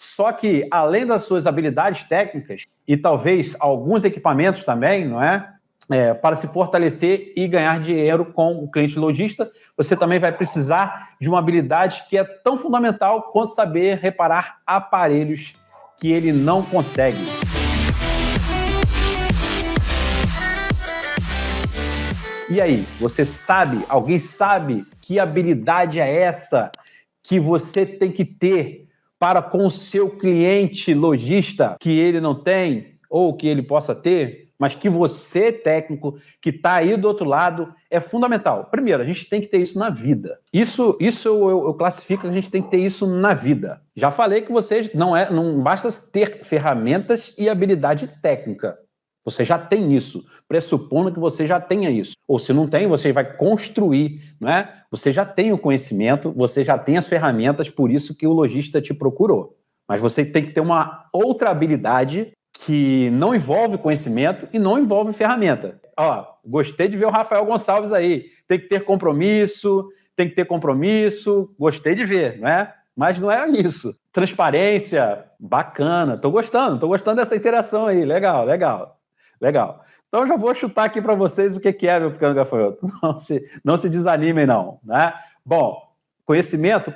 Só que, além das suas habilidades técnicas e talvez alguns equipamentos também, não é? Para se fortalecer e ganhar dinheiro com o cliente lojista, você também vai precisar de uma habilidade que é tão fundamental quanto saber reparar aparelhos que ele não consegue. E aí, você sabe, alguém sabe que habilidade é essa que você tem que ter para com o seu cliente lojista que ele não tem ou que ele possa ter? Mas que você, técnico, que está aí do outro lado, é fundamental. Primeiro, a gente tem que ter isso na vida. Isso eu classifico que a gente tem que ter isso na vida. Já falei que vocês não basta ter ferramentas e habilidade técnica. Você já tem isso, pressupondo que você já tenha isso. Ou se não tem, você vai construir, não é? Você já tem o conhecimento, você já tem as ferramentas, por isso que o lojista te procurou. Mas você tem que ter uma outra habilidade que não envolve conhecimento e não envolve ferramenta. Ó, gostei de ver o Rafael Gonçalves aí. Tem que ter compromisso, gostei de ver, não é? Mas não é isso. Transparência, bacana, tô gostando dessa interação aí, legal. Então eu já vou chutar aqui para vocês o que é, meu pequeno gafanhoto. Não se desanimem não, né? Bom, conhecimento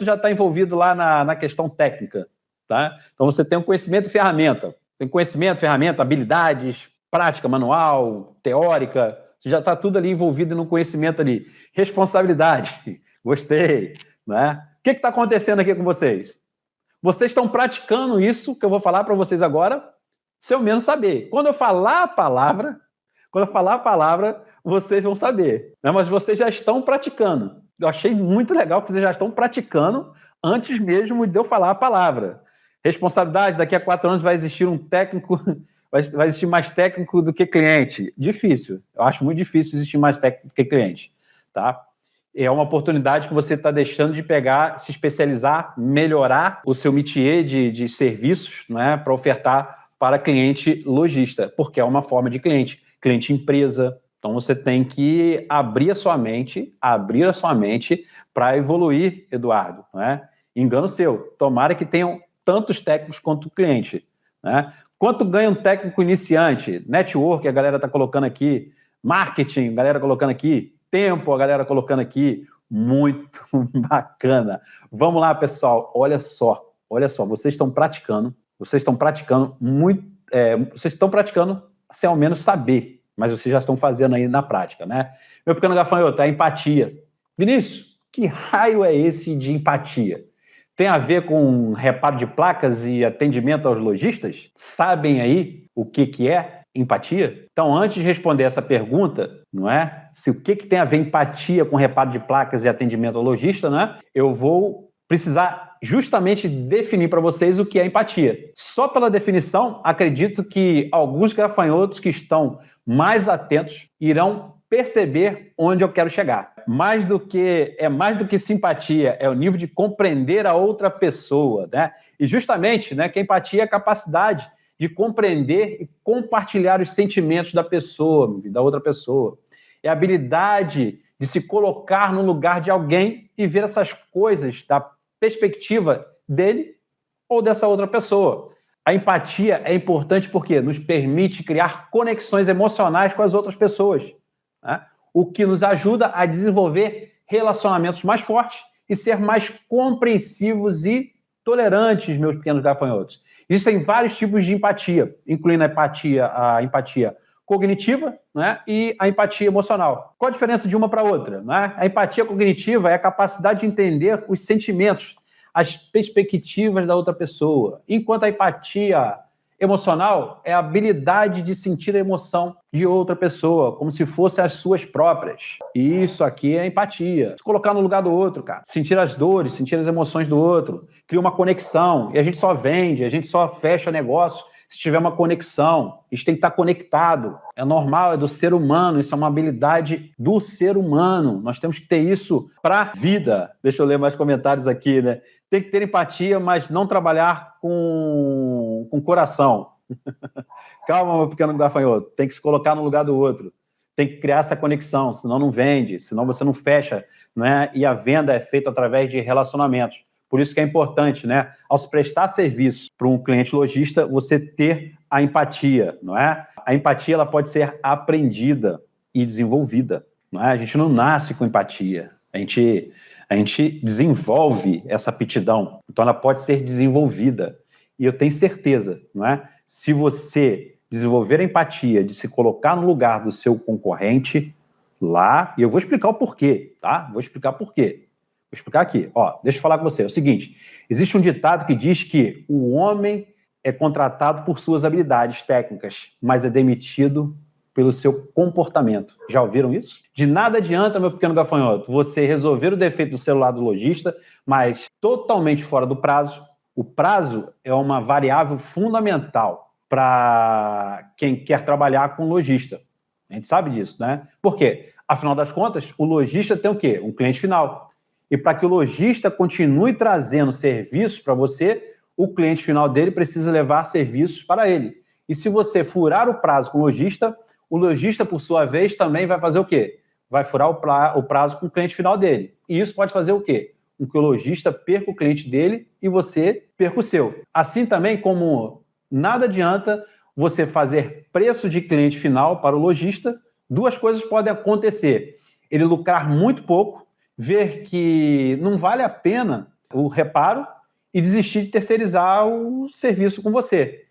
já está envolvido lá na questão técnica, tá? Então você tem um conhecimento e ferramenta. Tem conhecimento, ferramenta, habilidades, prática manual, teórica, já está tudo ali envolvido no conhecimento ali. Responsabilidade, gostei, né? O que está acontecendo aqui com vocês? Vocês estão praticando isso que eu vou falar para vocês agora, sem ao menos saber. Quando eu falar a palavra, vocês vão saber, né? Mas vocês já estão praticando. Eu achei muito legal que vocês já estão praticando antes mesmo de eu falar a palavra. Responsabilidade, daqui a 4 anos vai existir um técnico, vai existir mais técnico do que cliente. Difícil, eu acho muito difícil existir mais técnico do que cliente, tá? É uma oportunidade que você está deixando de pegar, se especializar, melhorar o seu métier de serviços, né, para ofertar para cliente lojista, porque é uma forma de cliente empresa. Então você tem que abrir a sua mente para evoluir, Eduardo, né? Engano seu, tomara que tenham tantos técnicos quanto o cliente, né? Quanto ganha um técnico iniciante? Network, a galera está colocando aqui. Marketing, a galera colocando aqui. Tempo, a galera colocando aqui. Muito bacana. Vamos lá, pessoal. Olha só. Vocês estão praticando muito. Vocês estão praticando sem ao menos saber, mas vocês já estão fazendo aí na prática, né? Meu pequeno gafanhoto, a empatia. Vinícius, que raio é esse de empatia? Tem a ver com reparo de placas e atendimento aos lojistas? Sabem aí o que é empatia? Então, antes de responder essa pergunta, não é? Se o que tem a ver empatia com reparo de placas e atendimento ao lojista, né? Eu vou precisar justamente definir para vocês o que é empatia. Só pela definição, acredito que alguns gafanhotos que estão mais atentos irão perceber onde eu quero chegar. Mais do que simpatia, é o nível de compreender a outra pessoa, né? E justamente, né, que a empatia é a capacidade de compreender e compartilhar os sentimentos da pessoa, da outra pessoa. É a habilidade de se colocar no lugar de alguém e ver essas coisas da perspectiva dele ou dessa outra pessoa. A empatia é importante porque nos permite criar conexões emocionais com as outras pessoas, né? O que nos ajuda a desenvolver relacionamentos mais fortes e ser mais compreensivos e tolerantes, meus pequenos gafanhotos. Existem vários tipos de empatia, incluindo a empatia cognitiva, né, e a empatia emocional. Qual a diferença de uma para outra, né? A empatia cognitiva é a capacidade de entender os sentimentos, as perspectivas da outra pessoa, enquanto a empatia emocional é a habilidade de sentir a emoção de outra pessoa, como se fossem as suas próprias. Isso aqui é empatia. Se colocar no lugar do outro, cara. Sentir as dores, sentir as emoções do outro. Cria uma conexão. E a gente só vende, a gente só fecha negócio se tiver uma conexão. A gente tem que estar conectado. É normal, é do ser humano. Isso é uma habilidade do ser humano. Nós temos que ter isso para a vida. Deixa eu ler mais comentários aqui, né? Tem que ter empatia, mas não trabalhar com coração. Calma, meu pequeno gafanhoto. Tem que se colocar no lugar do outro. Tem que criar essa conexão, senão não vende, senão você não fecha, né? E a venda é feita através de relacionamentos. Por isso que é importante, né? Ao se prestar serviço para um cliente lojista, você ter a empatia, não é? A empatia ela pode ser aprendida e desenvolvida, não é? A gente não nasce com empatia, a gente desenvolve essa aptidão, então ela pode ser desenvolvida. E eu tenho certeza, não é? Se você desenvolver a empatia de se colocar no lugar do seu concorrente lá, e eu vou explicar o porquê, tá? Vou explicar por quê. Vou explicar aqui. Ó, deixa eu falar com você. É o seguinte, existe um ditado que diz que o homem é contratado por suas habilidades técnicas, mas é demitido pelo seu comportamento. Já ouviram isso? De nada adianta, meu pequeno gafanhoto, você resolver o defeito do celular do lojista, mas totalmente fora do prazo. O prazo é uma variável fundamental para quem quer trabalhar com lojista. A gente sabe disso, né? Por quê? Afinal das contas, o lojista tem o quê? Um cliente final. E para que o lojista continue trazendo serviços para você, o cliente final dele precisa levar serviços para ele. E se você furar o prazo com o lojista, por sua vez, também vai fazer o quê? Vai furar o prazo com o cliente final dele. E isso pode fazer o quê? Com que o lojista perca o cliente dele e você perca o seu. Assim também como nada adianta você fazer preço de cliente final para o lojista, duas coisas podem acontecer. Ele lucrar muito pouco, ver que não vale a pena o reparo e desistir de terceirizar o serviço com você.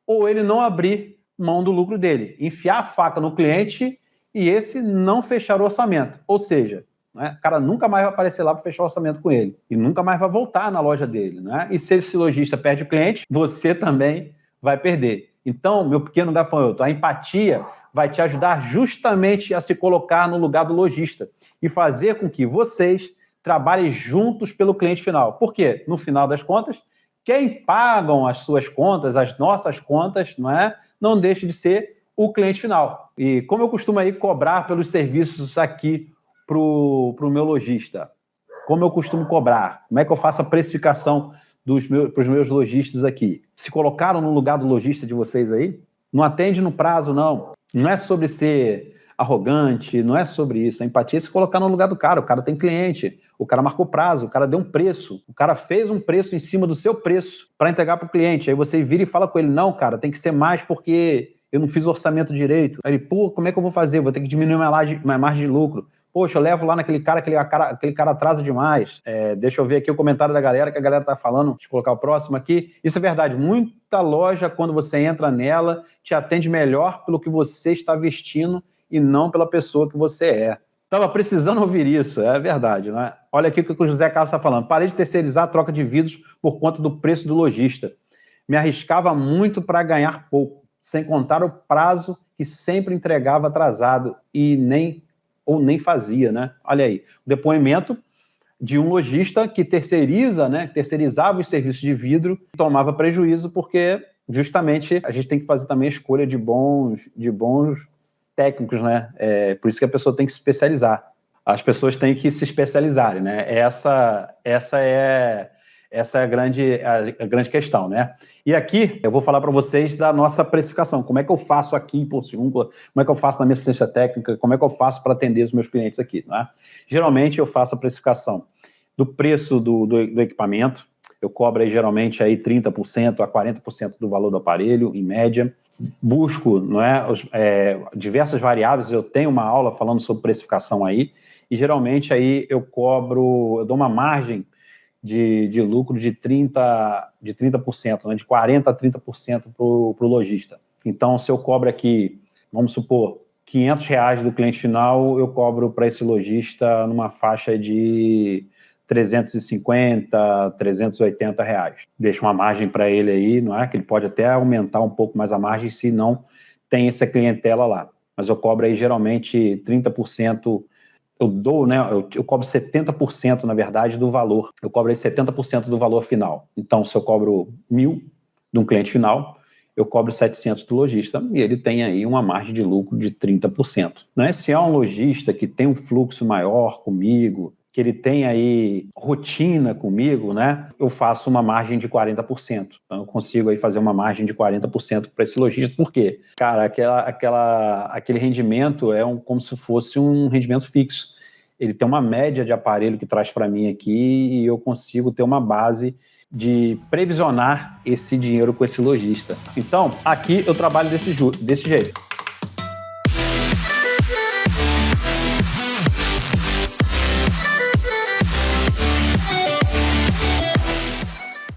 Ou ele não abrir mão do lucro dele, enfiar a faca no cliente e esse não fechar o orçamento. Ou seja, né, o cara nunca mais vai aparecer lá para fechar o orçamento com ele e nunca mais vai voltar na loja dele. Né? E se esse lojista perde o cliente, você também vai perder. Então, meu pequeno gafanhoto, a empatia vai te ajudar justamente a se colocar no lugar do lojista e fazer com que vocês trabalhem juntos pelo cliente final. Por quê? No final das contas, quem pagam as suas contas, as nossas contas, não deixa de ser o cliente final. E como eu costumo aí cobrar pelos serviços aqui para o meu lojista? Como eu costumo cobrar? Como é que eu faço a precificação para os meus lojistas aqui? Se colocaram no lugar do lojista de vocês aí? Não atende no prazo, não. Não é sobre ser arrogante, não é sobre isso. A empatia é se colocar no lugar do cara. O cara tem cliente, o cara marcou prazo, o cara deu um preço, o cara fez um preço em cima do seu preço para entregar para o cliente. Aí você vira e fala com ele, não, cara, tem que ser mais porque eu não fiz o orçamento direito. Aí ele, pô, como é que eu vou fazer? Vou ter que diminuir minha margem de lucro. Poxa, eu levo lá naquele cara, aquele cara atrasa demais. Deixa eu ver aqui o comentário da galera, que a galera tá falando. Deixa eu colocar o próximo aqui. Isso é verdade. Muita loja, quando você entra nela, te atende melhor pelo que você está vestindo e não pela pessoa que você é. Estava precisando ouvir isso, é verdade, né? Olha aqui o que o José Carlos está falando. Parei de terceirizar a troca de vidros por conta do preço do lojista. Me arriscava muito para ganhar pouco, sem contar o prazo que sempre entregava atrasado e nem fazia, né? Olha aí, o depoimento de um lojista que terceirizava os serviços de vidro, tomava prejuízo porque justamente a gente tem que fazer também a escolha de bons técnicos, né? Por isso que a pessoa tem que se especializar. As pessoas têm que se especializarem, né? Essa é a grande questão, né? E aqui eu vou falar para vocês da nossa precificação. Como é que eu faço aqui em Porciúncula? Como é que eu faço na minha assistência técnica? Como é que eu faço para atender os meus clientes aqui? Né? Geralmente eu faço a precificação do preço do equipamento. Eu cobro aí, geralmente aí 30% a 40% do valor do aparelho, em média. Busco diversas variáveis. Eu tenho uma aula falando sobre precificação aí. E geralmente aí eu dou uma margem de lucro de 30%, né, de 40% a 30% para o lojista. Então, se eu cobro aqui, vamos supor, R$500 do cliente final, eu cobro para esse lojista numa faixa de R$350, R$380. Deixo uma margem para ele aí, não é? Que ele pode até aumentar um pouco mais a margem se não tem essa clientela lá. Mas eu cobro aí geralmente 30%. Eu cobro 70%, na verdade, do valor. Eu cobro aí 70% do valor final. Então, se eu cobro 1.000 de um cliente final, eu cobro 700 do lojista e ele tem aí uma margem de lucro de 30%. Né? Se é um lojista que tem um fluxo maior comigo, que ele tem aí rotina comigo, né? Eu faço uma margem de 40%. Então, eu consigo aí fazer uma margem de 40% para esse lojista. Por quê? Cara, aquele rendimento como se fosse um rendimento fixo. ele tem uma média de aparelho que traz para mim aqui e eu consigo ter uma base de previsionar esse dinheiro com esse lojista. Então, aqui eu trabalho desse jeito.